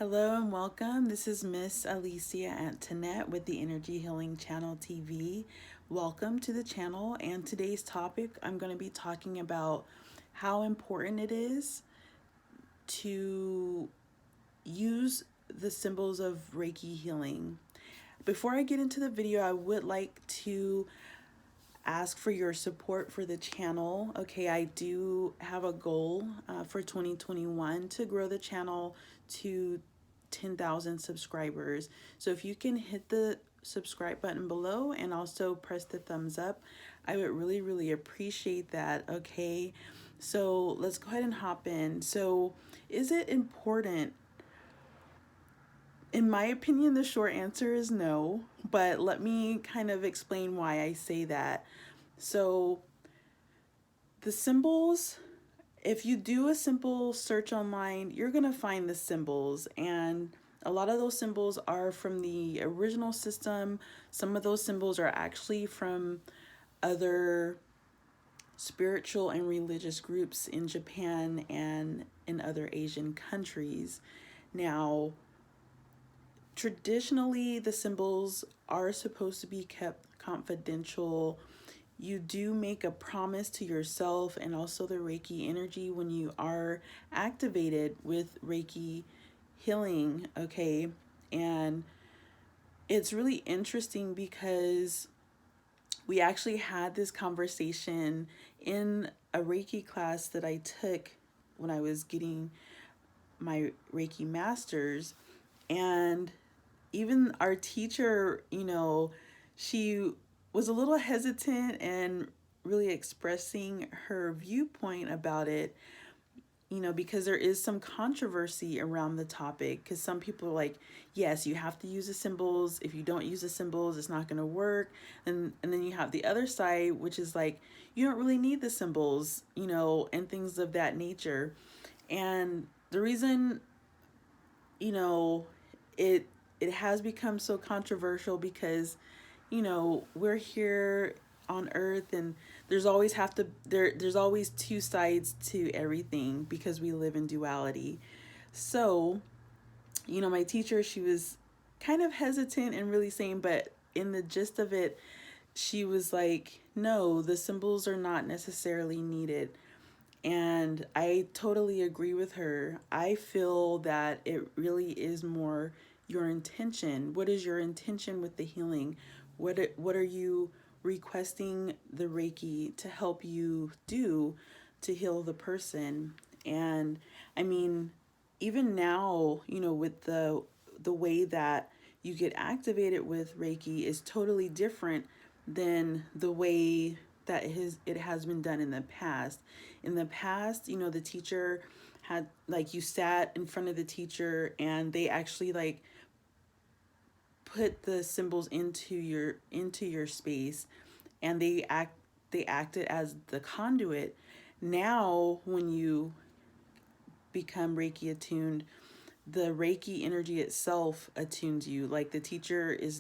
Hello and welcome. This is Miss Alisia Antonette with the Energy Healing Channel TV. Welcome to the channel, and today's topic I'm going to be talking about how important it is to use the symbols of Reiki healing. Before I get into the video, I would like to ask for your support for the channel. Okay, I do have a goal for 2021 to grow the channel to 10,000 subscribers. So if you can hit the subscribe button below and also press the thumbs up, I would really appreciate that. Okay, so let's go ahead and hop in. So is it important? In my opinion, the short answer is no, but let me kind of explain why I say that. So the symbols, if you do a simple search online, you're going to find the symbols, and a lot of those symbols are from the original system. Some of those symbols are actually from other spiritual and religious groups in Japan and in other Asian countries. Now, traditionally, the symbols are supposed to be kept confidential. You do make a promise to yourself and also the Reiki energy when you are activated with Reiki healing, okay? And it's really interesting because we actually had this conversation in a Reiki class that I took when I was getting my Reiki masters. And even our teacher, she was a little hesitant and really expressing her viewpoint about it, because there is some controversy around the topic. Because some people are like, yes, you have to use the symbols. If you don't use the symbols, it's not going to work. And then you have the other side, which is like, you don't really need the symbols, and things of that nature. And the reason, you know, it it has become so controversial because, we're here on earth, and there's always two sides to everything because we live in duality. So, my teacher, she was kind of hesitant and really saying, but in the gist of it, she was like, no, the symbols are not necessarily needed. And I totally agree with her. I feel that it really is more your intention. What is your intention with the healing? What are you requesting the Reiki to help you do to heal the person? And I mean, even now, with the way that you get activated with Reiki is totally different than the way that it has been done in the past. In the past, the teacher had, like, you sat in front of the teacher and they actually like put the symbols into your space, and they acted as the conduit. Now when you become Reiki attuned, the Reiki energy itself attunes you. Like, the teacher is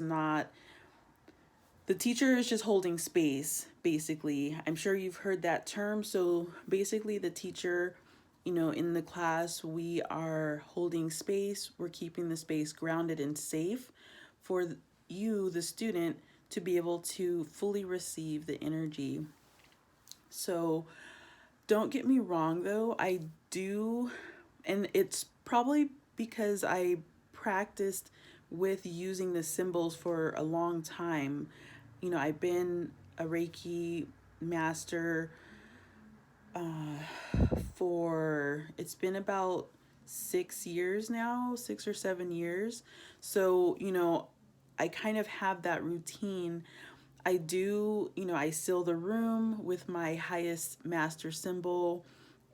just holding space, basically. I'm sure you've heard that term. So basically, the teacher, in the class, we are holding space. We're keeping the space grounded and safe for you, the student, to be able to fully receive the energy. So don't get me wrong, though. I do, and it's probably because I practiced with using the symbols for a long time. I've been a Reiki master for, it's been about 6 years now, 6 or 7 years. So, I kind of have that routine. I do, I seal the room with my highest master symbol,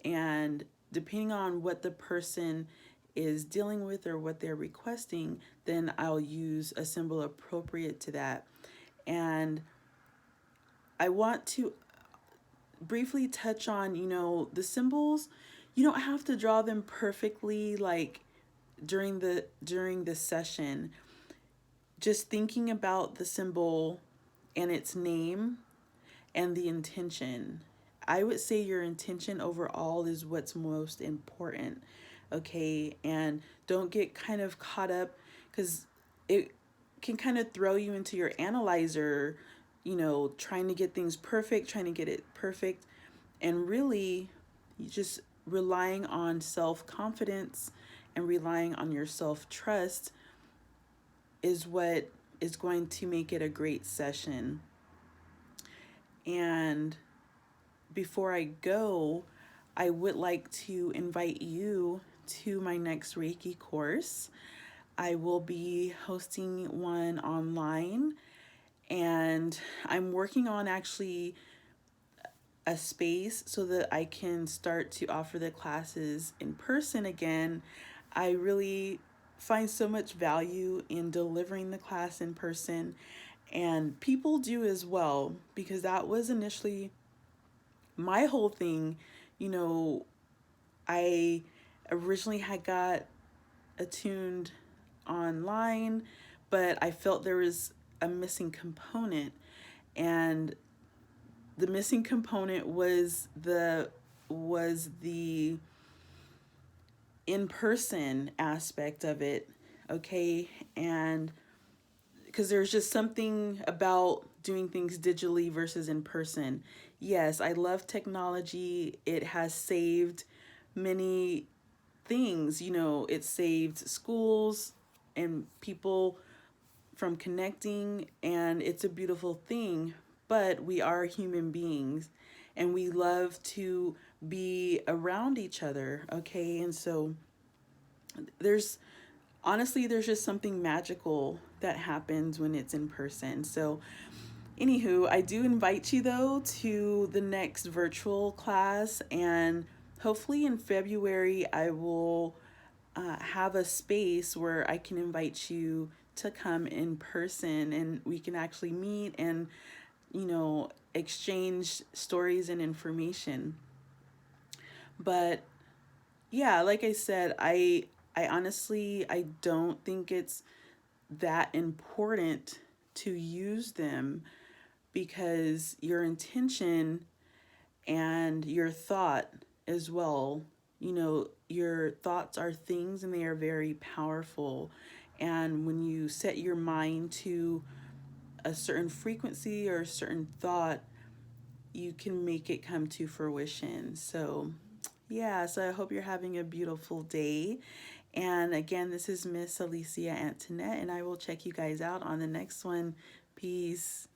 and depending on what the person is dealing with or what they're requesting, then I'll use a symbol appropriate to that. And I want to briefly touch on, the symbols. You don't have to draw them perfectly like during the session. Just thinking about the symbol and its name and the intention. I would say your intention overall is what's most important. okay? And don't get kind of caught up, because it can kind of throw you into your analyzer, trying to get things perfect, trying to get it perfect, and really you just relying on self-confidence and relying on your self-trust is what is going to make it a great session. And before I go, I would like to invite you to my next Reiki course. I will be hosting one online, and I'm working on actually a space so that I can start to offer the classes in person again. I really find so much value in delivering the class in person, and people do as well, because that was initially my whole thing. You know, I originally had got attuned online, but I felt there was a missing component, and the missing component was the in-person aspect of it, okay? And because there's just something about doing things digitally versus in person. Yes, I love technology. It has saved many things. It saved schools and people from connecting, and it's a beautiful thing. But we are human beings, and we love to be around each other, okay? And so there's there's just something magical that happens when it's in person. So anywho, I do invite you though to the next virtual class, and hopefully in February I will have a space where I can invite you to come in person, and we can actually meet and exchange stories and information. But yeah, like I said, I honestly I don't think it's that important to use them, because your intention and your thought as well, your thoughts are things, and they are very powerful. And when you set your mind to a certain frequency or a certain thought, you can make it come to fruition. So yeah, so I hope you're having a beautiful day. And again, this is Miss Alisia Antonette, and I will check you guys out on the next one. Peace.